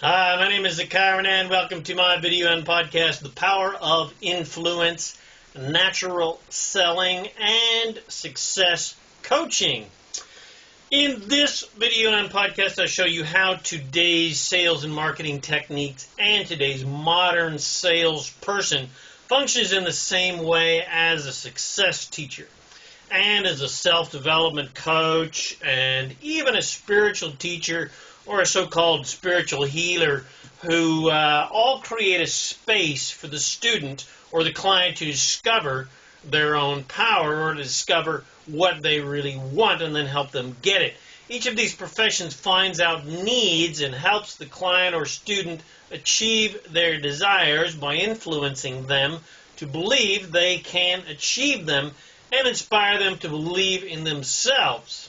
Hi, my name is ZaKaiRan and welcome to my video and podcast, The Power of Influence, Natural Selling, and Success Coaching. In this video and podcast, I show you how today's sales and marketing techniques and today's modern salesperson functions in the same way as a success teacher and as a self-development coach and even a spiritual teacher or a so-called spiritual healer who all create a space for the student or the client to discover their own power or to discover what they really want and then help them get it. Each of these professions finds out needs and helps the client or student achieve their desires by influencing them to believe they can achieve them and inspire them to believe in themselves.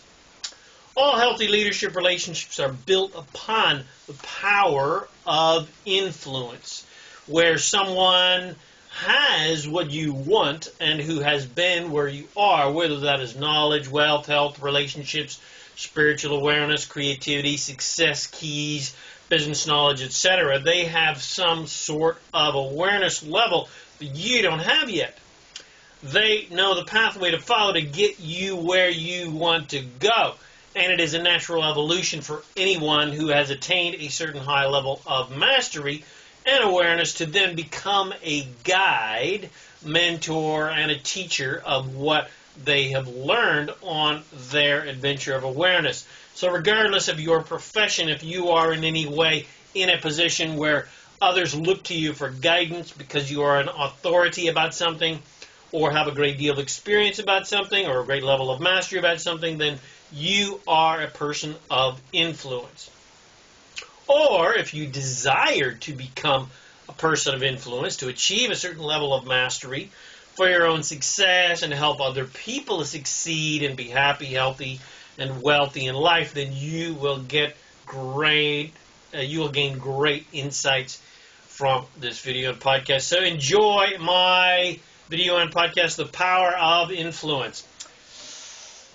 All healthy leadership relationships are built upon the power of influence, where someone has what you want and who has been where you are, whether that is knowledge, wealth, health, relationships, spiritual awareness, creativity, success keys, business knowledge, etc. They have some sort of awareness level that you don't have yet. They know the pathway to follow to get you where you want to go. And it is a natural evolution for anyone who has attained a certain high level of mastery and awareness to then become a guide, mentor, and a teacher of what they have learned on their adventure of awareness. So regardless of your profession, if you are in any way in a position where others look to you for guidance because you are an authority about something or have a great deal of experience about something or a great level of mastery about something, then you are a person of influence. Or if you desire to become a person of influence, to achieve a certain level of mastery for your own success and help other people succeed and be happy, healthy, and wealthy in life, then you will gain great insights from this video and podcast. So enjoy my video and podcast, The Power of Influence.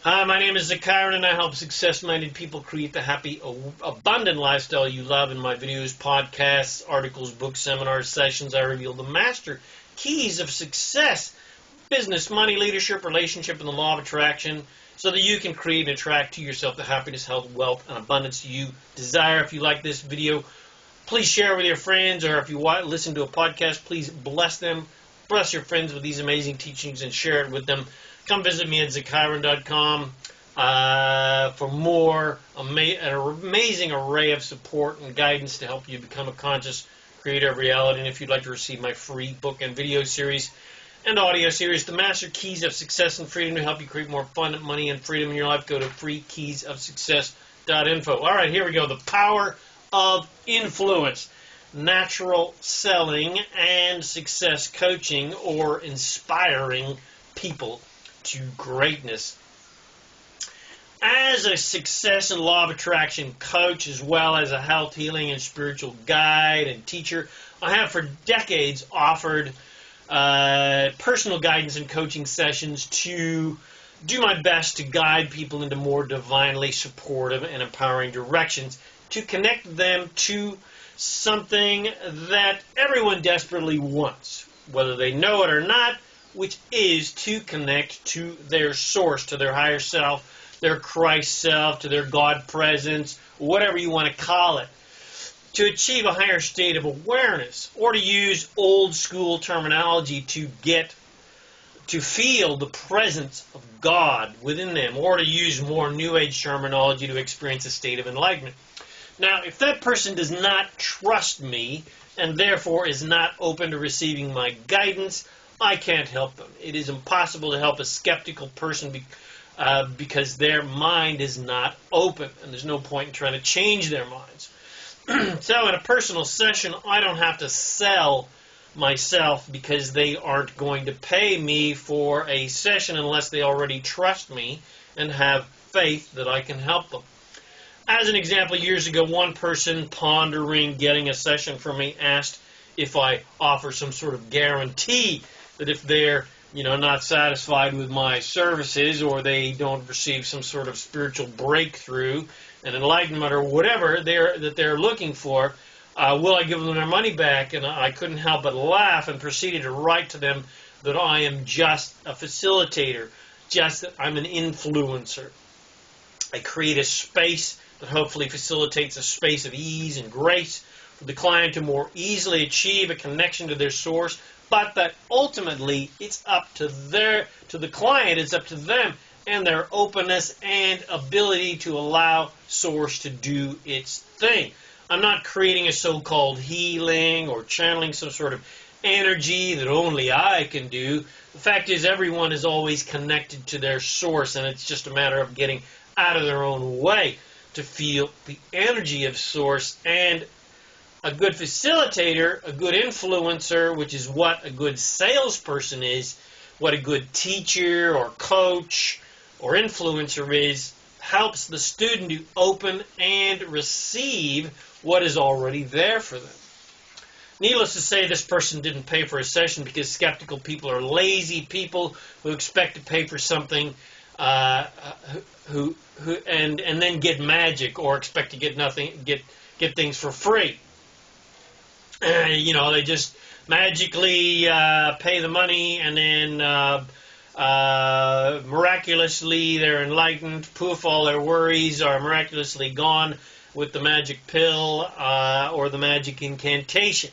Hi, my name is ZaKaiRan and I help success-minded people create the happy, abundant lifestyle you love. In my videos, podcasts, articles, books, seminars, sessions, I reveal the master keys of success, business, money, leadership, relationship, and the law of attraction so that you can create and attract to yourself the happiness, health, wealth, and abundance you desire. If you like this video, please share with your friends, or if you listen to a podcast, please bless them. Bless your friends with these amazing teachings and share it with them. Come visit me at ZaKaiRan.com for more an amazing array of support and guidance to help you become a conscious creator of reality. And if you'd like to receive my free book and video series and audio series, The Master Keys of Success and Freedom, to help you create more fun, money, and freedom in your life, go to freekeysofsuccess.info. All right, here we go. The Power of Influence. Natural selling and success coaching, or inspiring people to greatness. As a success and law of attraction coach, as well as a health, healing, and spiritual guide and teacher, I have for decades offered personal guidance and coaching sessions to do my best to guide people into more divinely supportive and empowering directions to connect them to something that everyone desperately wants, whether they know it or not, which is to connect to their source, to their higher self, their Christ self, to their God presence, whatever you want to call it, to achieve a higher state of awareness, or to use old school terminology to feel the presence of God within them, or to use more New Age terminology to experience a state of enlightenment. Now, if that person does not trust me and therefore is not open to receiving my guidance, I can't help them. It is impossible to help a skeptical person because their mind is not open, and there's no point in trying to change their minds. So in a personal session, I don't have to sell myself because they aren't going to pay me for a session unless they already trust me and have faith that I can help them. As an example, years ago, one person pondering getting a session from me asked if I offer some sort of guarantee that if they're not satisfied with my services, or they don't receive some sort of spiritual breakthrough and enlightenment or whatever they're looking for, Will I give them their money back? And I couldn't help but laugh and proceeded to write to them that I am just a facilitator, just that I'm an influencer. I create a space that hopefully facilitates a space of ease and grace for the client to more easily achieve a connection to their source, but that ultimately it's up to the client, it's up to them and their openness and ability to allow source to do its thing. I'm not creating a so-called healing or channeling some sort of energy that only I can do. The fact is, everyone is always connected to their source, and it's just a matter of getting out of their own way to feel the energy of source. And a good facilitator, a good influencer, which is what a good salesperson is, what a good teacher or coach or influencer is, helps the student to open and receive what is already there for them. Needless to say, this person didn't pay for a session because skeptical people are lazy people who expect to pay for something and then get magic, or expect to get things for free. They just magically pay the money, and then miraculously they're enlightened. Poof, all their worries are miraculously gone with the magic pill or the magic incantation.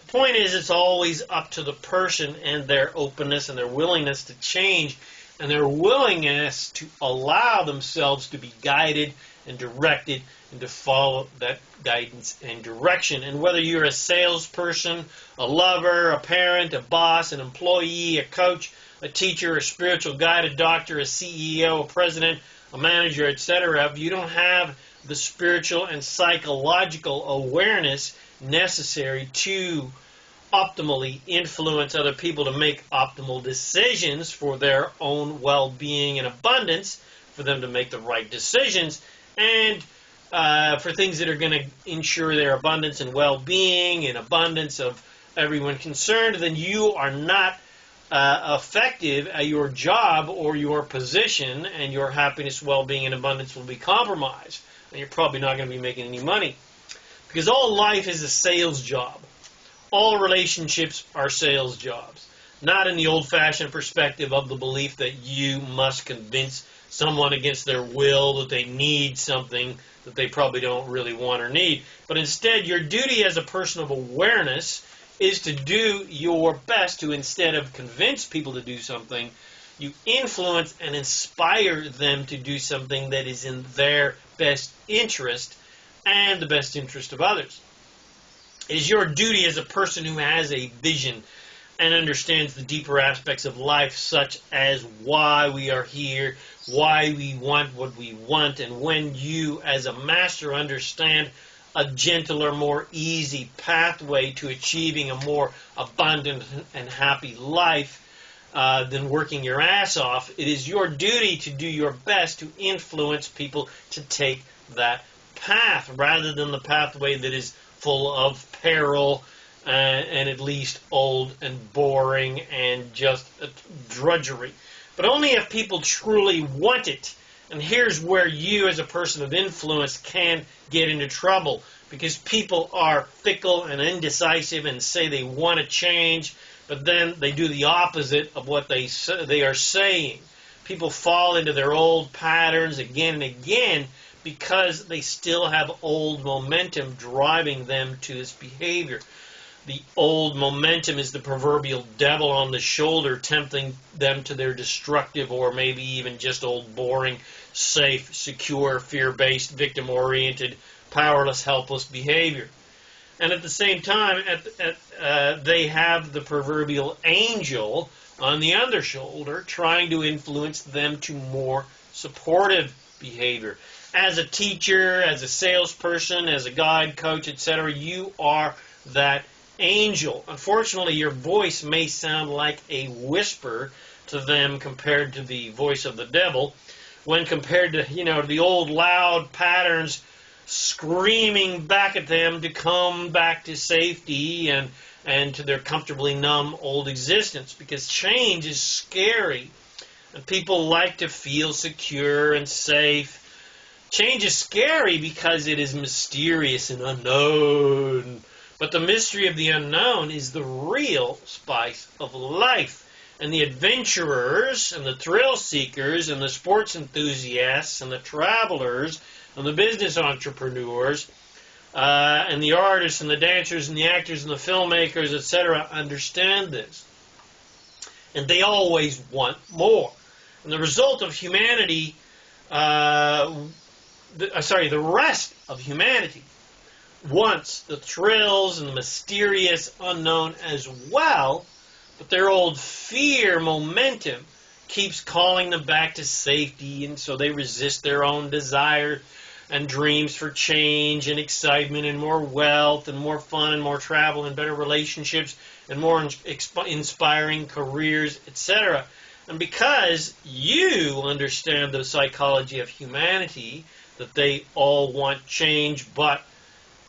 The point is, it's always up to the person and their openness and their willingness to change, and their willingness to allow themselves to be guided and directed and to follow that guidance and direction. And whether you're a salesperson, a lover, a parent, a boss, an employee, a coach, a teacher, a spiritual guide, a doctor, a CEO, a president, a manager, etc., if you don't have the spiritual and psychological awareness necessary to optimally influence other people to make optimal decisions for their own well-being and abundance, for them to make the right decisions, and for things that are going to ensure their abundance and well-being and abundance of everyone concerned, then you are not effective at your job or your position, and your happiness, well-being, and abundance will be compromised. And you're probably not going to be making any money. Because all life is a sales job. All relationships are sales jobs. Not in the old-fashioned perspective of the belief that you must convince someone against their will that they need something that they probably don't really want or need. But instead, your duty as a person of awareness is to do your best to, instead of convince people to do something, you influence and inspire them to do something that is in their best interest and the best interest of others. It is your duty as a person who has a vision and understands the deeper aspects of life, such as why we are here, why we want what we want, and when you, as a master, understand a gentler, more easy pathway to achieving a more abundant and happy life than working your ass off, it is your duty to do your best to influence people to take that path, rather than the pathway that is full of peril and at least old and boring and just drudgery. But only if people truly want it. And here's where you, as a person of influence, can get into trouble, because people are fickle and indecisive and say they want to change, but then they do the opposite of what they are saying. People fall into their old patterns again and again because they still have old momentum driving them to this behavior. The old momentum is the proverbial devil on the shoulder, tempting them to their destructive, or maybe even just old, boring, safe, secure, fear-based, victim-oriented, powerless, helpless behavior. And at the same time, they have the proverbial angel on the other shoulder trying to influence them to more supportive behavior. As a teacher, as a salesperson, as a guide, coach, etc., you are that angel. Unfortunately, your voice may sound like a whisper to them compared to the voice of the devil, when compared to, the old loud patterns screaming back at them to come back to safety and to their comfortably numb old existence, because change is scary and people like to feel secure and safe. Change is scary because it is mysterious and unknown. But the mystery of the unknown is the real spice of life. And the adventurers and the thrill seekers and the sports enthusiasts and the travelers and the business entrepreneurs and the artists and the dancers and the actors and the filmmakers, etc., understand this. And they always want more. And the result of humanity, the rest of humanity wants the thrills and the mysterious unknown as well, but their old fear momentum keeps calling them back to safety, and so they resist their own desire and dreams for change and excitement and more wealth and more fun and more travel and better relationships and more inspiring careers, etc. And because you understand the psychology of humanity, that they all want change, but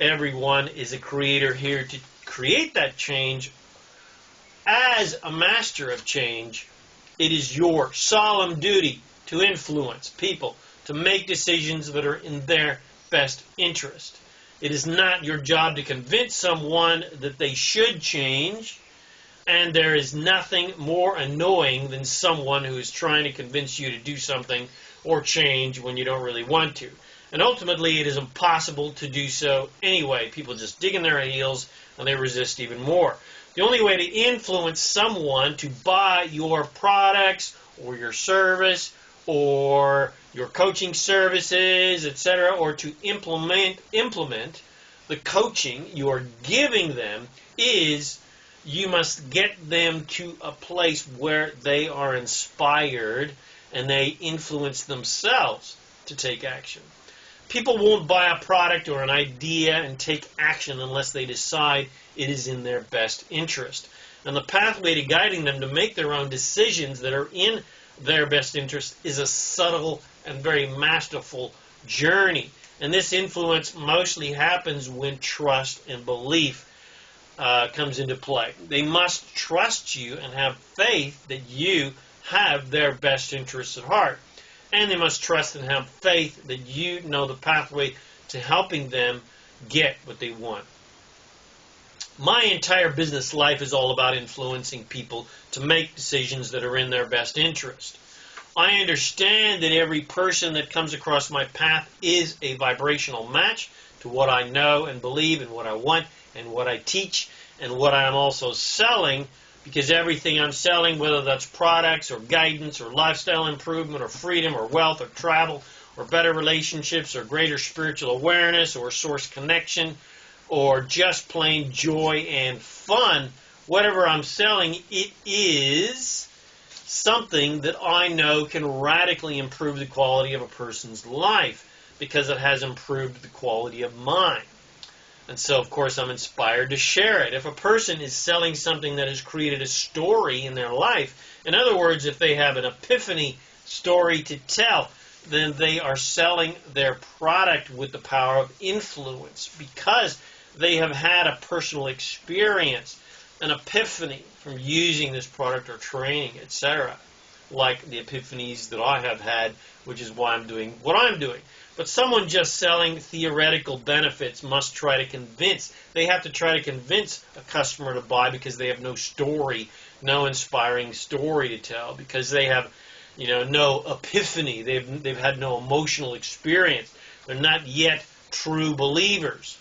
everyone is a creator here to create that change. As a master of change, it is your solemn duty to influence people to make decisions that are in their best interest. It is not your job to convince someone that they should change, and there is nothing more annoying than someone who is trying to convince you to do something or change when you don't really want to. And ultimately, it is impossible to do so anyway. People just dig in their heels and they resist even more. The only way to influence someone to buy your products or your service or your coaching services, etc., or to implement the coaching you are giving them is you must get them to a place where they are inspired and they influence themselves to take action. People won't buy a product or an idea and take action unless they decide it is in their best interest. And the pathway to guiding them to make their own decisions that are in their best interest is a subtle and very masterful journey. And this influence mostly happens when trust and belief comes into play. They must trust you and have faith that you have their best interests at heart. And they must trust and have faith that you know the pathway to helping them get what they want. My entire business life is all about influencing people to make decisions that are in their best interest. I understand that every person that comes across my path is a vibrational match to what I know and believe and what I want and what I teach and what I'm also selling, because everything I'm selling, whether that's products or guidance or lifestyle improvement or freedom or wealth or travel or better relationships or greater spiritual awareness or source connection or just plain joy and fun, whatever I'm selling, it is something that I know can radically improve the quality of a person's life because it has improved the quality of mine. And so, of course, I'm inspired to share it. If a person is selling something that has created a story in their life, in other words, if they have an epiphany story to tell, then they are selling their product with the power of influence because they have had a personal experience, an epiphany from using this product or training, etc., like the epiphanies that I have had, which is why I'm doing what I'm doing. But someone just selling theoretical benefits must try to convince. They have to try to convince a customer to buy because they have no story, no inspiring story to tell, because they have, no epiphany. They've had no emotional experience. They're not yet true believers.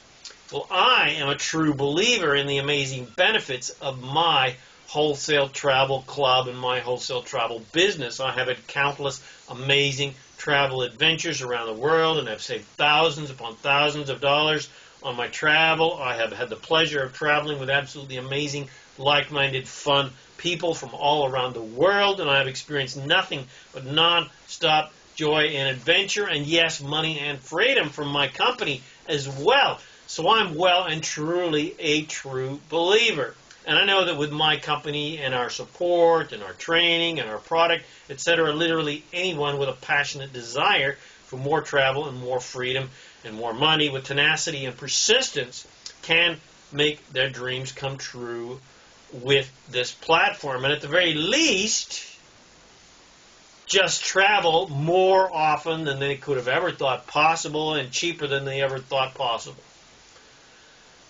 Well, I am a true believer in the amazing benefits of my wholesale travel club and my wholesale travel business. I have had countless amazing travel adventures around the world, and I've saved thousands upon thousands of dollars on my travel. I have had the pleasure of traveling with absolutely amazing, like-minded, fun people from all around the world, and I have experienced nothing but non-stop joy and adventure, and yes, money and freedom from my company as well. So I'm well and truly a true believer. And I know that with my company and our support and our training and our product, etc., literally anyone with a passionate desire for more travel and more freedom and more money with tenacity and persistence can make their dreams come true with this platform. And at the very least, just travel more often than they could have ever thought possible and cheaper than they ever thought possible.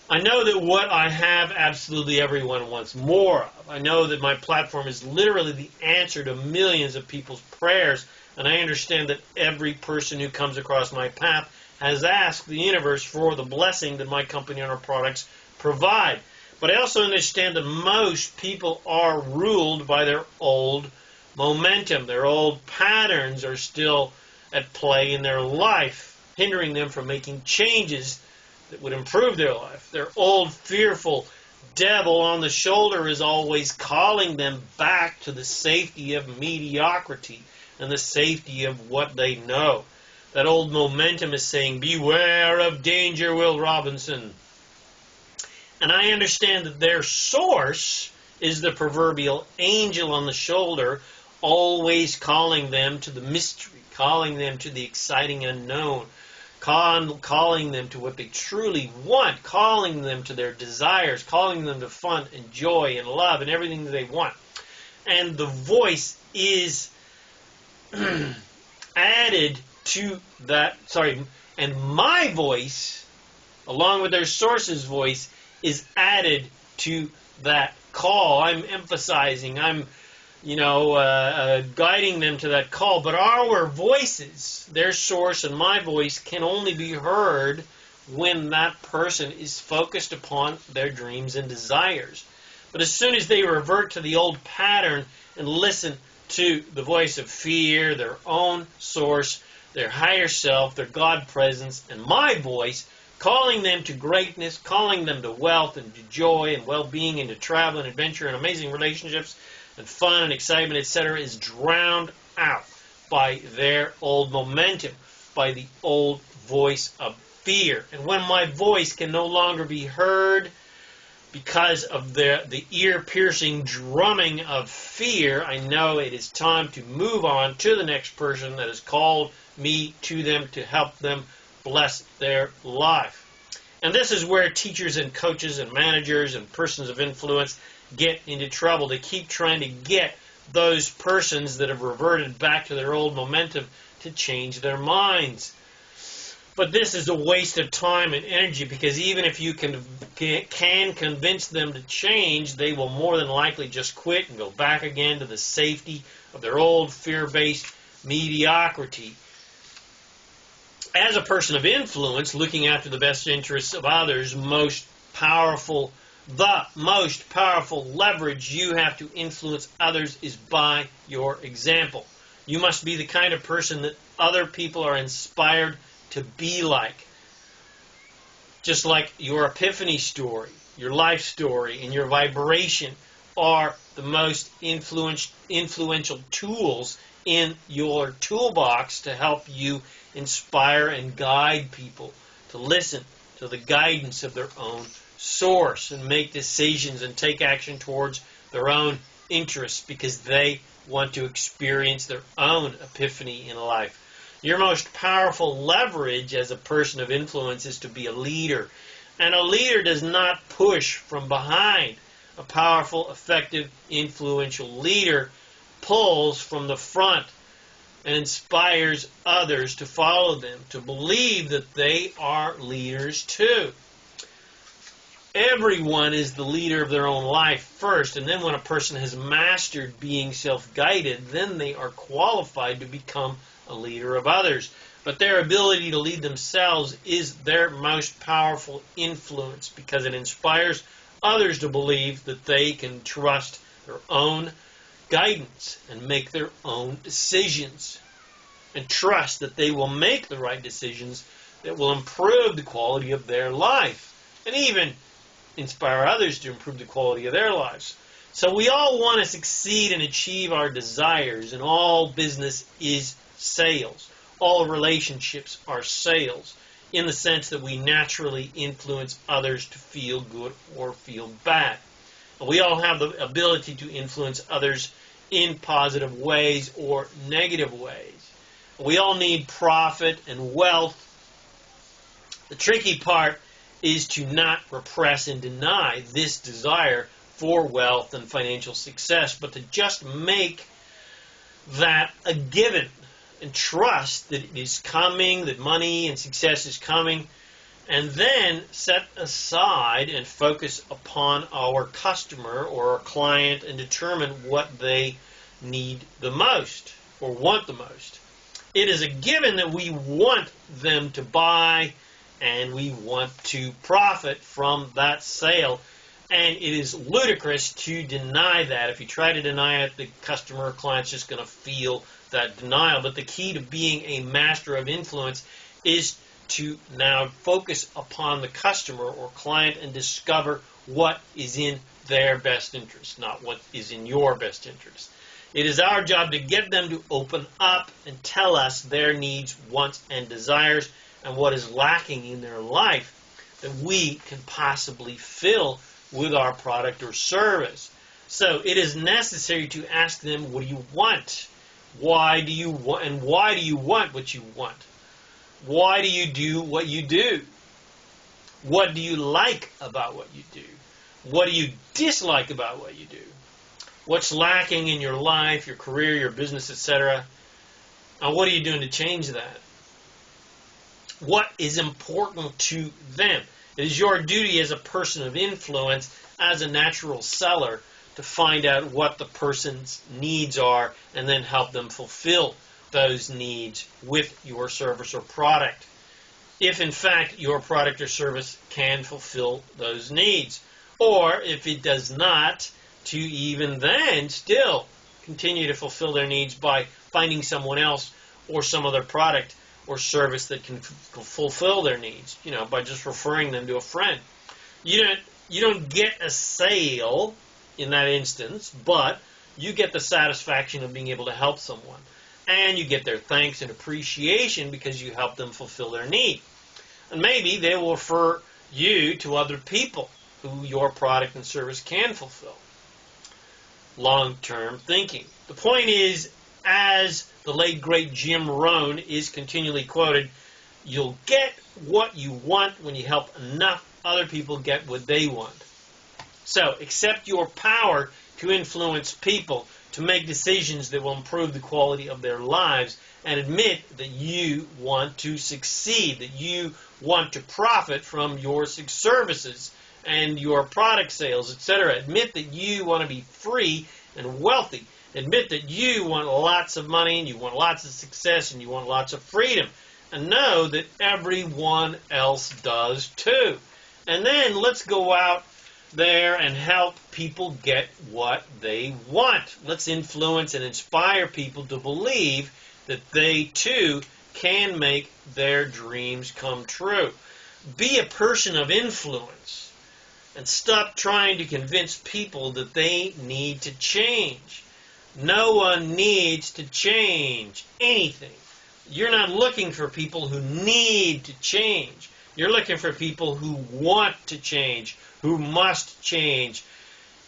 I know that what I have, absolutely everyone wants more of. I know that my platform is literally the answer to millions of people's prayers, and I understand that every person who comes across my path has asked the universe for the blessing that my company and our products provide. But I also understand that most people are ruled by their old momentum. Their old patterns are still at play in their life, hindering them from making changes that would improve their life. Their old fearful devil on the shoulder is always calling them back to the safety of mediocrity and the safety of what they know. That old momentum is saying, beware of danger, Will Robinson. And I understand that their source is the proverbial angel on the shoulder, always calling them to the mystery, calling them to the exciting unknown, calling them to what they truly want, calling them to their desires, calling them to fun and joy and love and everything that they want. And the voice is added to that, and my voice, along with their source's voice, is added to that call. I'm emphasizing, I'm guiding them to that call. But our voices, their source and my voice, can only be heard when that person is focused upon their dreams and desires. But as soon as they revert to the old pattern and listen to the voice of fear, their own source, their higher self, their God presence, and my voice, calling them to greatness, calling them to wealth and to joy and well-being and to travel and adventure and amazing relationships and fun and excitement, etc., is drowned out by their old momentum, by the old voice of fear. And when my voice can no longer be heard because of the ear-piercing drumming of fear, I know it is time to move on to the next person that has called me to them to help them bless their life. And this is where teachers and coaches and managers and persons of influence get into trouble. They keep trying to get those persons that have reverted back to their old momentum to change their minds. But this is a waste of time and energy, because even if you can convince them to change, they will more than likely just quit and go back again to the safety of their old fear-based mediocrity. As a person of influence, looking after the best interests of others, the most powerful leverage you have to influence others is by your example. You must be the kind of person that other people are inspired to be like. Just like your epiphany story, your life story, and your vibration are the most influential tools in your toolbox to help you inspire and guide people to listen to the guidance of their own source and make decisions and take action towards their own interests, because they want to experience their own epiphany in life. Your most powerful leverage as a person of influence is to be a leader. And a leader does not push from behind. A powerful, effective, influential leader pulls from the front and inspires others to follow them, to believe that they are leaders too. Everyone is the leader of their own life first, and then when a person has mastered being self-guided, then they are qualified to become a leader of others. But their ability to lead themselves is their most powerful influence, because it inspires others to believe that they can trust their own guidance and make their own decisions, and trust that they will make the right decisions that will improve the quality of their life, and even inspire others to improve the quality of their lives. So we all want to succeed and achieve our desires, and all business is sales. All relationships are sales, in the sense that we naturally influence others to feel good or feel bad. And we all have the ability to influence others in positive ways or negative ways. We all need profit and wealth. The tricky part is to not repress and deny this desire for wealth and financial success, but to just make that a given and trust that it is coming, that money and success is coming, and then set aside and focus upon our customer or our client and determine what they need the most or want the most. It is a given that we want them to buy and we want to profit from that sale. And it is ludicrous to deny that. If you try to deny it, the customer or client's just going to feel that denial. But the key to being a master of influence is to now focus upon the customer or client and discover what is in their best interest, not what is in your best interest. It is our job to get them to open up and tell us their needs, wants, and desires, and what is lacking in their life that we can possibly fill with our product or service. So it is necessary to ask them, what do you want? Why do you want, and why do you want what you want? Why do you do what you do? What do you like about what you do? What do you dislike about what you do? What's lacking in your life, your career, your business, etc.? And what are you doing to change that? What is important to them? It is your duty as a person of influence, as a natural seller, to find out what the person's needs are and then help them fulfill those needs with your service or product, if in fact your product or service can fulfill those needs. Or if it does not, to even then still continue to fulfill their needs by finding someone else or some other product or service that can fulfill their needs, by just referring them to a friend. You don't get a sale in that instance, but you get the satisfaction of being able to help someone. And you get their thanks and appreciation because you help them fulfill their need. And maybe they will refer you to other people who your product and service can fulfill. Long-term thinking. The point is, as the late great Jim Rohn is continually quoted, you'll get what you want when you help enough other people get what they want. So, accept your power to influence people, to make decisions that will improve the quality of their lives, and admit that you want to succeed, that you want to profit from your services and your product sales, etc. Admit that you want to be free and wealthy. Admit that you want lots of money and you want lots of success and you want lots of freedom. And know that everyone else does too. And then let's go out there and help people get what they want. Let's influence and inspire people to believe that they too can make their dreams come true. Be a person of influence and stop trying to convince people that they need to change. No one needs to change anything. You're not looking for people who need to change. You're looking for people who want to change, who must change.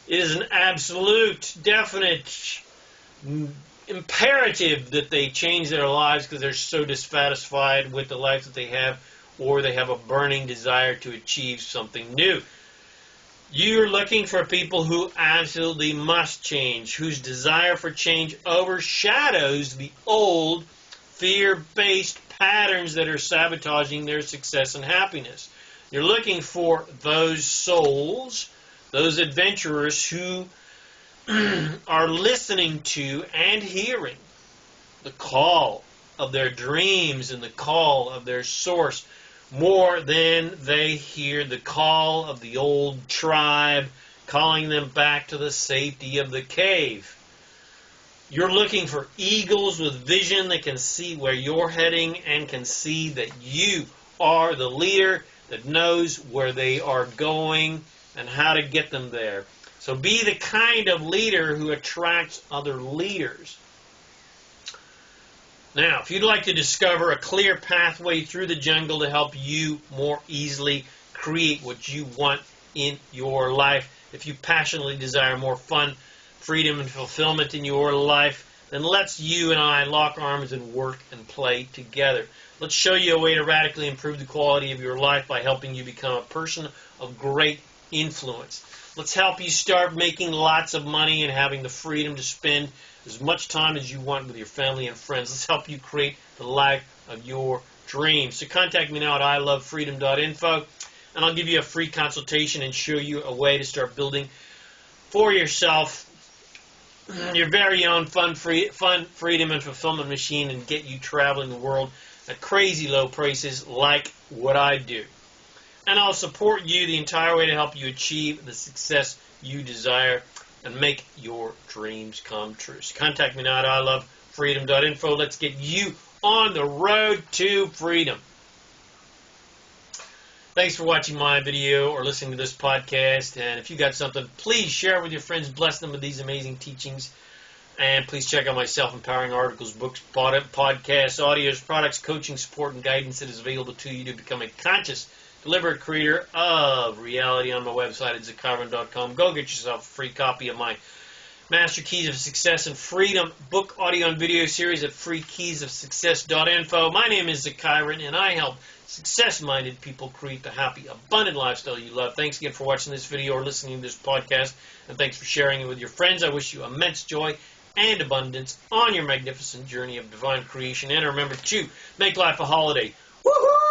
It is an absolute, definite imperative that they change their lives because they're so dissatisfied with the life that they have, or they have a burning desire to achieve something new. You're looking for people who absolutely must change, whose desire for change overshadows the old fear-based patterns that are sabotaging their success and happiness. You're looking for those souls, those adventurers who are listening to and hearing the call of their dreams and the call of their source more than they hear the call of the old tribe calling them back to the safety of the cave. You're looking for eagles with vision that can see where you're heading and can see that you are the leader that knows where they are going and how to get them there. So be the kind of leader who attracts other leaders. Now, if you'd like to discover a clear pathway through the jungle to help you more easily create what you want in your life, if you passionately desire more fun, freedom, and fulfillment in your life, then let's you and I lock arms and work and play together. Let's show you a way to radically improve the quality of your life by helping you become a person of great influence. Let's help you start making lots of money and having the freedom to spend as much time as you want with your family and friends. Let's help you create the life of your dreams. So contact me now at ilovefreedom.info, and I'll give you a free consultation and show you a way to start building for yourself your very own fun, freedom, and fulfillment machine, and get you traveling the world at crazy low prices like what I do. And I'll support you the entire way to help you achieve the success you desire and make your dreams come true. So contact me now at ilovefreedom.info. Let's get you on the road to freedom. Thanks for watching my video or listening to this podcast. And if you got something, please share it with your friends. Bless them with these amazing teachings. And please check out my self-empowering articles, books, podcasts, audios, products, coaching, support, and guidance that is available to you to become a conscious, deliberate creator of reality on my website at ZaKaiRan.com. Go get yourself a free copy of my Master Keys of Success and Freedom book, audio, and video series at freekeysofsuccess.info. My name is ZaKaiRan, and I help success-minded people create the happy, abundant lifestyle you love. Thanks again for watching this video or listening to this podcast, and thanks for sharing it with your friends. I wish you immense joy and abundance on your magnificent journey of divine creation. And remember to make life a holiday. Woohoo!